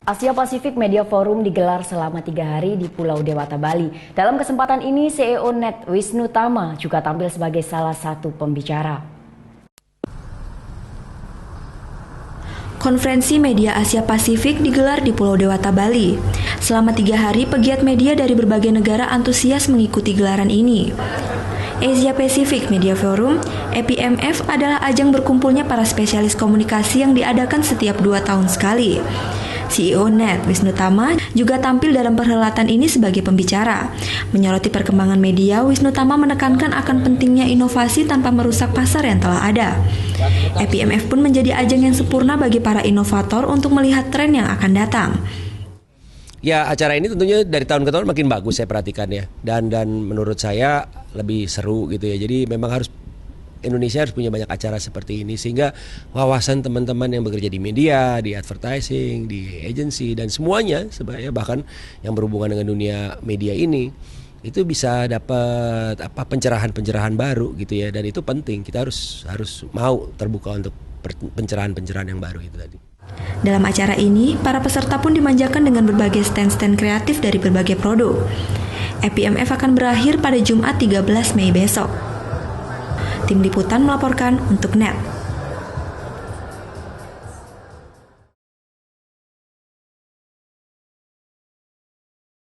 Asia Pacific Media Forum digelar selama 3 hari di Pulau Dewata, Bali. Dalam kesempatan ini, CEO NET Wisnu Tama juga tampil sebagai salah satu pembicara. Konferensi Media Asia Pasifik digelar di Pulau Dewata, Bali. Selama 3 hari, pegiat media dari berbagai negara antusias mengikuti gelaran ini. Asia Pacific Media Forum, APMF, adalah ajang berkumpulnya para spesialis komunikasi yang diadakan setiap 2 tahun sekali. CEO NET Wisnu Tama juga tampil dalam perhelatan ini sebagai pembicara. Menyoroti perkembangan media, Wisnu Tama menekankan akan pentingnya inovasi tanpa merusak pasar yang telah ada. APMF pun menjadi ajang yang sempurna bagi para inovator untuk melihat tren yang akan datang. Ya, acara ini tentunya dari tahun ke tahun makin bagus saya perhatikan ya. Dan menurut saya lebih seru gitu ya. Jadi memang Indonesia harus punya banyak acara seperti ini sehingga wawasan teman-teman yang bekerja di media, di advertising, di agency dan semuanya sebenarnya bahkan yang berhubungan dengan dunia media ini itu bisa dapat pencerahan-pencerahan baru gitu ya, dan itu penting. Kita harus mau terbuka untuk pencerahan-pencerahan yang baru itu tadi. Dalam acara ini, para peserta pun dimanjakan dengan berbagai stand-stand kreatif dari berbagai produk. APMF akan berakhir pada Jumat 13 Mei besok. Tim Liputan melaporkan untuk NET.